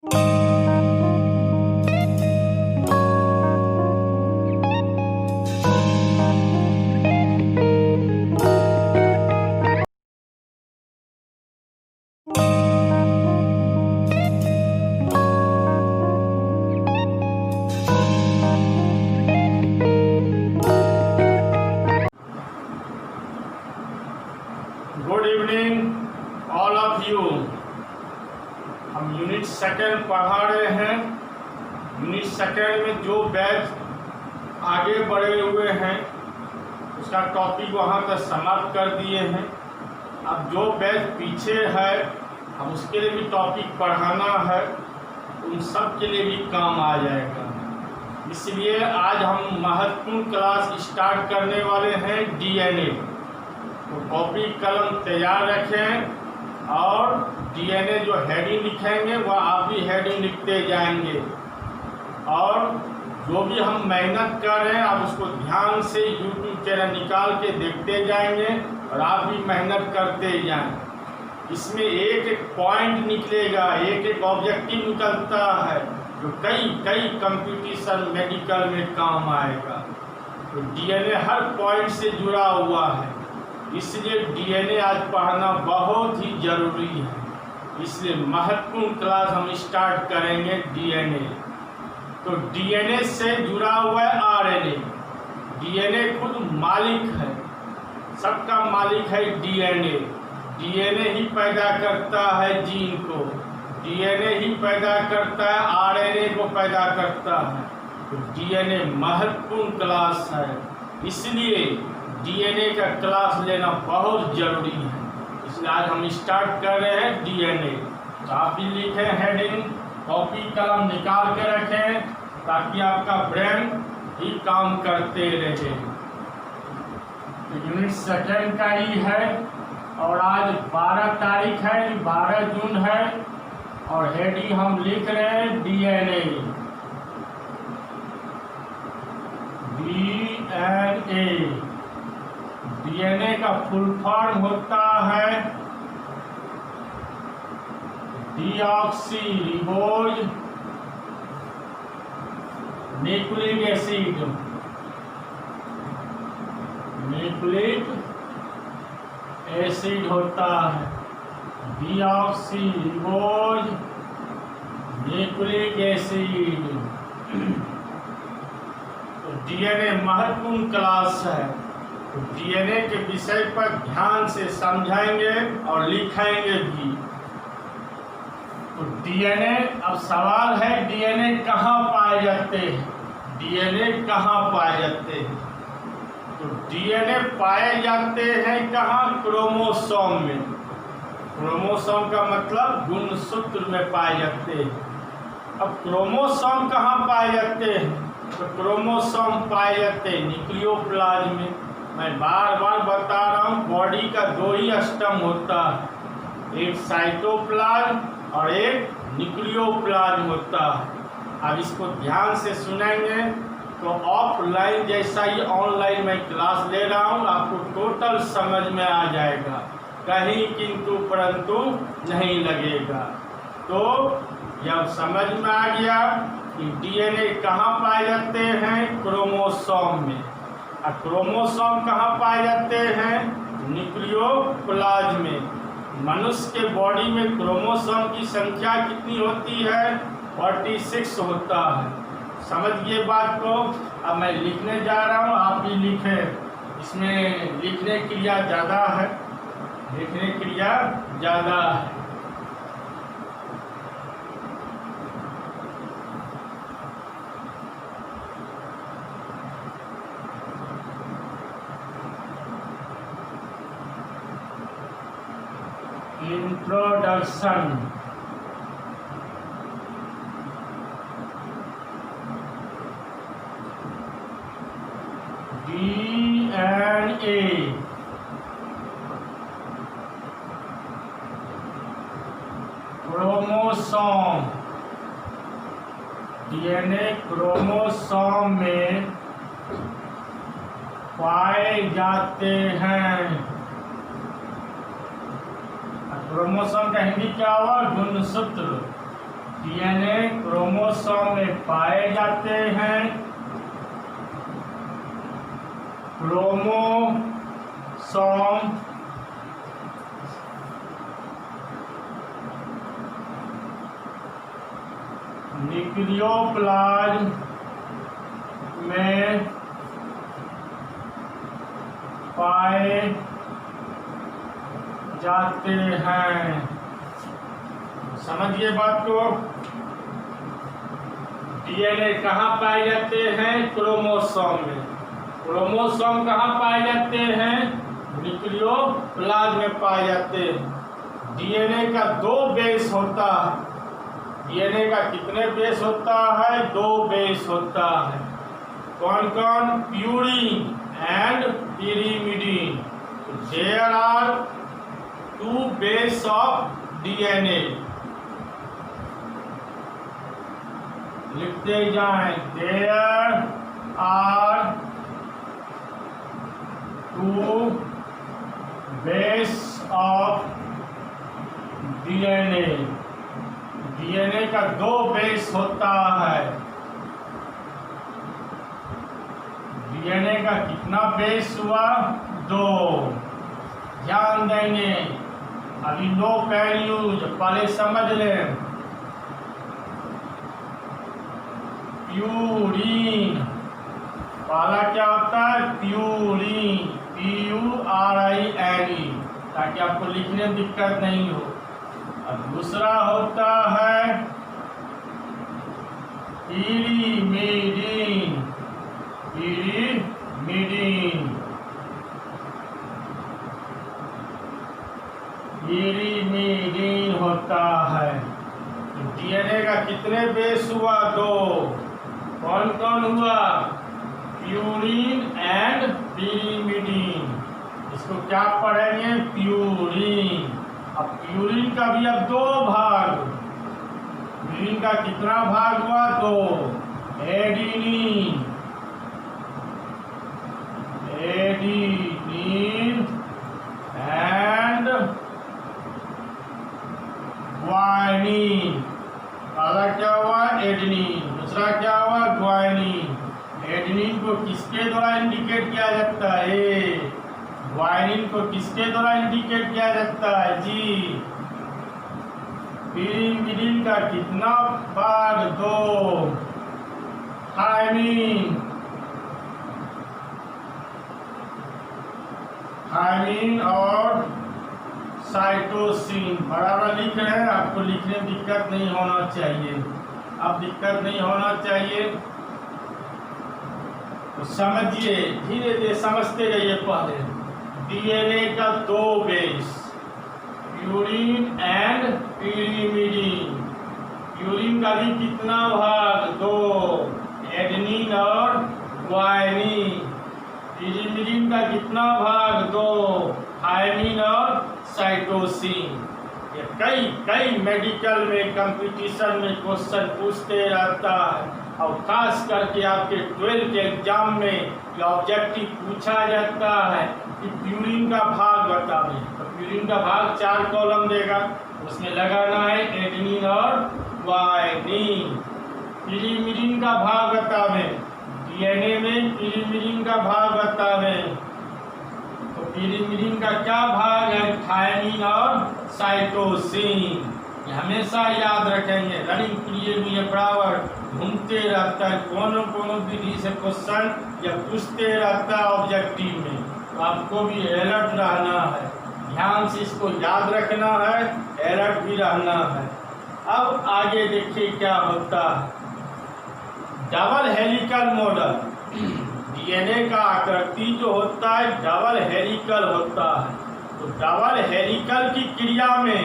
Good evening all of you. हम unit second पढ़ा रहे हैं। यूनिट सेकेंड में जो बैच आगे बढ़े हुए हैं उसका टॉपिक वहाँ तक समाप्त कर दिए हैं। अब जो बैच पीछे है हम उसके लिए भी टॉपिक पढ़ाना है, उन सब के लिए भी काम आ जाएगा। इसलिए आज हम महत्वपूर्ण क्लास स्टार्ट करने वाले हैं डीएनए। तो कॉपी कलम तैयार रखें और डीएनए जो हेडिंग लिखेंगे वह आप भी हेडिंग लिखते जाएंगे। और जो भी हम मेहनत कर रहे हैं आप उसको ध्यान से यूट्यूब चैनल निकाल के देखते जाएंगे और आप भी मेहनत करते जाएं। इसमें एक एक पॉइंट निकलेगा, एक एक ऑब्जेक्टिव निकलता है जो कई कंपटीशन मेडिकल में काम आएगा। तो डीएनए हर पॉइंट से जुड़ा हुआ है, इसलिए डीएनए आज पढ़ना बहुत ही ज़रूरी है। इसलिए महत्वपूर्ण क्लास हम स्टार्ट करेंगे डीएनए। तो डीएनए से जुड़ा हुआ है आरएनए। डीएनए खुद मालिक है, सबका मालिक है डीएनए। डीएनए ही पैदा करता है जीन को, डीएनए ही पैदा करता है आरएनए को पैदा करता है। तो डीएनए महत्वपूर्ण क्लास है, इसलिए डीएनए का क्लास लेना बहुत ज़रूरी है। इसलिए आज हम स्टार्ट कर रहे हैं डीएनए। तो आप भी लिखें हेडिंग, कॉपी कलम निकाल के रखें ताकि आपका ब्रेन ही काम करते रहे। तो यूनिट सेकेंड का ही है और आज 12 तारीख है, 12 जून है और हेडिंग हम लिख रहे हैं डीएनए। डीएनए डीएनए का फुल फॉर्म होता है deoxy ribose nucleic acid. Nucleic acid होता है डीऑक्सी रिबोज न्यूक्लिक एसिड। तो डीएनए महत्वपूर्ण क्लास है। तो डीएनए के विषय पर ध्यान से समझाएंगे और लिखेंगे भी। तो डीएनए, अब सवाल है डीएनए कहाँ पाए जाते हैं? डीएनए कहाँ पाए जाते हैं? तो डीएनए पाए जाते हैं कहाँ? क्रोमोसोम में। क्रोमोसोम का मतलब गुणसूत्र में पाए जाते हैं। अब क्रोमोसोम कहाँ पाए जाते हैं? तो क्रोमोसोम पाए जाते हैं न्यूक्लियोप्लाज्म में। मैं बार बार बता रहा हूँ, बॉडी का 2 ही स्टम होता है, एक साइटोप्लाज्म और एक न्यूक्लियोप्लाज्म होता है। अब इसको ध्यान से सुनेंगे तो ऑफलाइन जैसा ही ऑनलाइन मैं क्लास ले रहा हूँ, आपको टोटल समझ में आ जाएगा, कहीं किंतु परंतु नहीं लगेगा। तो जब समझ में आ गया कि डीएनए कहाँ पाए जाते हैं? क्रोमोसोम में। और क्रोमोसोम कहाँ पाए जाते हैं? न्यूक्लियोप्लाज्म में। मनुष्य के बॉडी में क्रोमोसोम की संख्या कितनी होती है? 46 होता है। समझ गए बात को? अब मैं लिखने जा रहा हूँ, आप भी लिखें। इसमें लिखने क्रिया ज़्यादा है, लिखने क्रिया ज़्यादा है। Introduction. DNA chromosome. DNA chromosome में पाए जाते हैं। क्रोमोसोम का हिंदी क्या हुआ? गुणसूत्र। डीएनए क्रोमोसोम में पाए जाते हैं। क्रोमोसोम न्यूक्लियोप्लाज्म में पाए जाते हैं। समझिए बात को। डीएनए कहाँ पाए जाते हैं? क्रोमोसोम में। क्रोमोसोम कहाँ पाए जाते हैं? न्यूक्लियोप्लाज्म में पाए जाते हैं। डीएनए का 2 बेस होता है। डीएनए का कितने बेस होता है? 2 बेस होता है। कौन कौन? Purine and pyrimidine. There are 2 base of DNA. लिखते जाएं। There are 2 base of DNA. DNA का 2 बेस होता है। डीएनए का कितना बेस हुआ? 2। ध्यान देंगे, अभी नो कैन यूज, पहले समझ लें। प्यूरिन, पहला क्या होता है? प्यूरिन, PURINE, ताकि आपको लिखने में दिक्कत नहीं हो। और दूसरा होता है pyrimidine। pyrimidine होता है। डीएनए का कितने बेस हुआ? 2। कौन कौन हुआ? Purine and pyrimidine। इसको क्या पढ़ेंगे? प्यूरिन। अब प्यूरिन का भी अब 2 भाग। प्यूरिन का कितना भाग हुआ? 2। Adenine and guanine. पहला क्या हुआ? एडिनिन। दूसरा क्या हुआ? ग्वानिन। एडिनिन को किसके द्वारा इंडिकेट किया जाता है? ग्वानिन को किसके द्वारा इंडिकेट किया जाता है? जी, pyrimidine का कितना भाग? 2। थायमिन और साइटोसिन बराबर लिख रहे हैं। आपको लिखने में दिक्कत नहीं होना चाहिए। अब दिक्कत नहीं होना चाहिए तो समझिए, धीरे धीरे समझते रहिए। पहले डीएनए का 2 base, purine and pyrimidine। Purine का भी कितना भाग? 2। एडेनिन और ग्वानिन। pyrimidine का कितना भाग? 2। थायमिन और साइटोसिन। ये कई मेडिकल में कंपटीशन में क्वेश्चन पूछते रहता है, और खास करके आपके 12th के एग्जाम में ये ऑब्जेक्टिव पूछा जाता है कि प्यूरिन का भाग बताइए। तो प्यूरिन का भाग 4 कॉलम देगा, उसमें लगाना है एडेनिन और ग्वानिन। pyrimidine का भाग बतावें। डीएनए में pyrimidine का भाग बतावें। तो pyrimidine का क्या भाग है? थायमिन और साइटोसिन। ये हमेशा याद रखेंगे। रनिंग पीरियड में ये बराबर घूमते रहता है। कोनो विधि से क्वेश्चन या पूछते रहता है ऑब्जेक्टिव में, तो आपको भी अलर्ट रहना है। ध्यान से इसको याद रखना है, अलर्ट भी रहना है। अब आगे देखिए क्या होता है। Double helical model. डीएनए का आकृति जो होता है डबल हेलिकल होता है। तो डबल हेलिकल की क्रिया में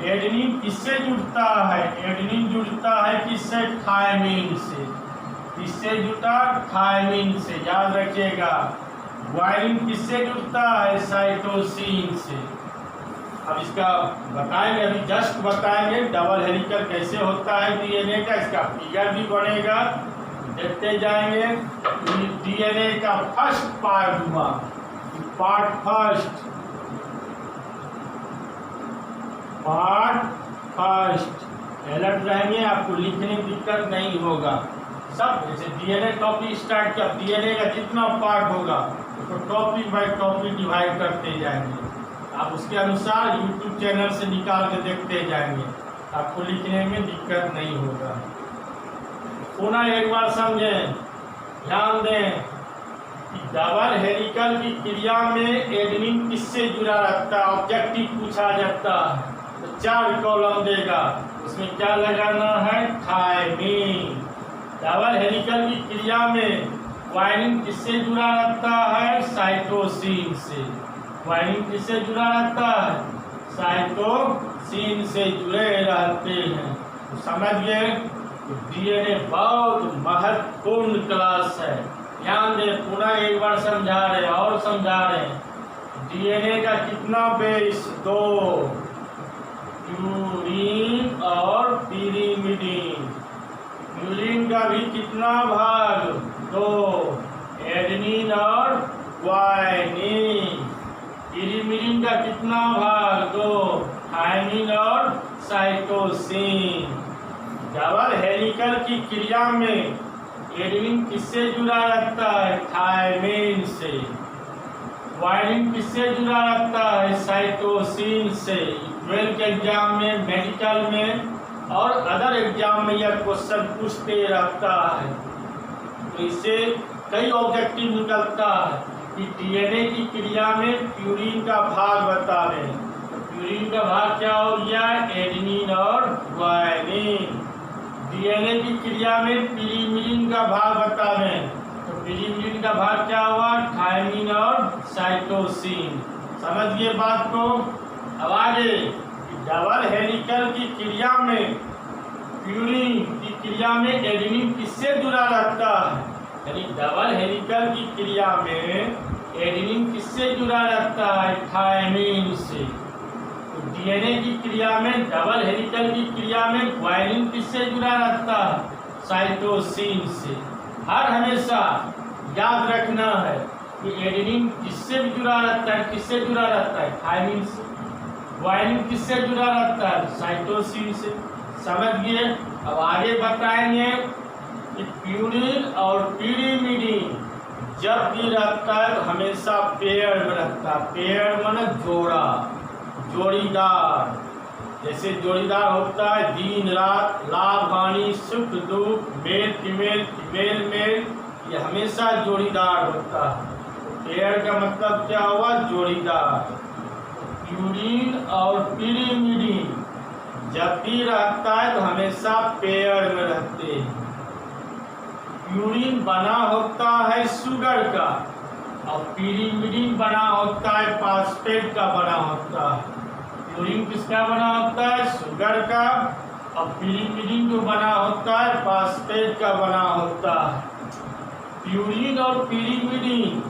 एडेनिन किससे जुड़ता है? एडेनिन जुड़ता है किससे? थायमिन से। किससे जुड़ता? थायमिन से, याद रखिएगा। ग्वानिन किससे जुड़ता है? साइटोसिन से। अब इसका बताएंगे, अभी जस्ट बताएंगे डबल हेलिकल कैसे होता है डीएनए का। इसका फिगर भी बनेगा, देखते जाएंगे। डीएनए का फर्स्ट पार्ट हुआ, पार्ट फर्स्ट अलर्ट रहेंगे, आपको लिखने में दिक्कत नहीं होगा। सब जैसे डीएनए टॉपिक स्टार्ट किया, डीएनए का जितना पार्ट होगा उसको टॉपिक बाय टॉपिक डिवाइड करते जाएंगे। आप उसके अनुसार यूट्यूब चैनल से निकाल के देखते जाएंगे, आपको लिखने में दिक्कत नहीं होगा। पुनः एक बार समझें, ध्यान दें कि डबल हेलिकल की क्रिया में एडमिन किससे जुड़ा रहता है, ऑब्जेक्टिव पूछा जाता है तो 4 कॉलम देगा, उसमें क्या लगाना है, थायमीन। डबल हेलिकल की क्रिया में ग्वानिन किससे जुड़ा रहता है, साइटोसिन से। ग्वानिन किससे जुड़ा रहता है, साइटोसिन से जुड़े रहते हैं। तो समझ गए, डीएनए बहुत महत्वपूर्ण क्लास है। ध्यान दें, पुनः एक बार समझा रहे और समझा रहे। डीएनए का कितना बेस, 2, प्यूरीन और पिरीमिडीन। प्यूरीन का भी कितना भाग, 2, एडेनिन और ग्वानिन। पिरीमिडीन का कितना भाग, 2, थायमीन और साइटोसिन। डबल हेलिकल की क्रिया में एडेनिन किससे जुड़ा रहता है, थायमीन से। ग्वानिन किससे जुड़ा रहता है, साइटोसिन से। 12 के एग्जाम में, मेडिकल में और अदर एग्जाम में यह क्वेश्चन पूछते रहता है। तो इससे कई ऑब्जेक्टिव निकलता है कि डीएनए की क्रिया में प्यूरीन का भाग बतावें। तो प्यूरीन का भाग क्या हो गया, एडेनिन और ग्वानिन। डीएनए की क्रिया में पिरीमिडीन का भाग बतावें, तो पिरीमिडीन का भाग क्या हुआ, थायमीन और साइटोसिन। समझिए बात को। अब आगे, डबल हेलिकल की क्रिया में प्यूरीन की क्रिया में एडेनिन किससे जुड़ा रहता है, यानी डबल हेलिकल की क्रिया में एडेनिन किससे जुड़ा रहता है, थायमीन से। तो डीएनए की क्रिया में, डबल हेलिकल की क्रिया में ग्वानिन किससे जुड़ा रहता है, साइटोसिन से। हर हमेशा याद रखना है कि एडेनिन किससे जुड़ा रहता है, किससे जुड़ा रहता है, थायमीन से। ग्वानिन किससे जुड़ा रहता है, साइटोसिन से। समझ गए। अब आगे बताएंगे कि प्यूरीन और पिरीमिडीन जब भी रहता है तो हमेशा पेयर में रहता है। पेयर माने जोड़ा, जोड़ीदार। जैसे जोड़ीदार होता है दिन रात, लाभ हानि, सुख दुख, मेल फीमेल, फीमेल मेल, ये हमेशा जोड़ीदार होता है। पेयर का मतलब क्या हुआ, जोड़ीदार। प्यूरीन और पिरीमिडीन जब भी रहता है तो हमेशा पेयर में रहते हैं। प्यूरीन बना होता है शुगर का और पिरीमिडीन बना होता है फास्फेट का बना होता है। प्यूरीन किसका बना होता है, शुगर का, और पिरीमिडीन जो बना होता है फास्फेट का बना होता है। प्यूरीन और पिरीमिडीन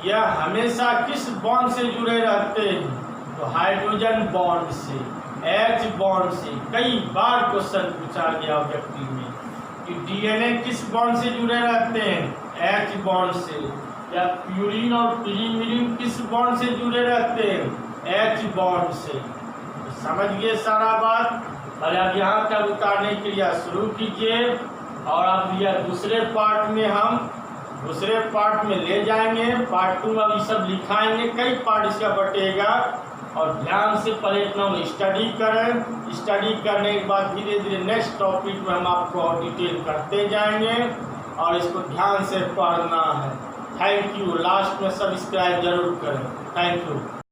यह हमेशा किस बॉन्ड से जुड़े रहते हैं, तो हाइड्रोजन बॉन्ड से, H बॉन्ड से। कई बार क्वेश्चन पूछा गया ऑब्जेक्टिव में कि डीएनए किस बॉन्ड से जुड़े रहते हैं, H बॉन्ड से। या प्यूरीन और पिरीमिडीन किस बॉन्ड से जुड़े रहते हैं, H बॉन्ड से। तो समझ गए सारा बात। और अब यहाँ तक उतारने की क्रिया शुरू कीजिए और अब यह दूसरे पार्ट में हम दूसरे पार्ट में ले जाएंगे। पार्ट 2 अब ये सब लिखाएंगे, कई पार्ट इसका बटेगा। और ध्यान से पहले इतना स्टडी करें। स्टडी करने के बाद धीरे धीरे नेक्स्ट टॉपिक में हम आपको और डिटेल करते जाएंगे और इसको ध्यान से पढ़ना है। Thank you. लास्ट में सब्सक्राइब जरूर करें। Thank you.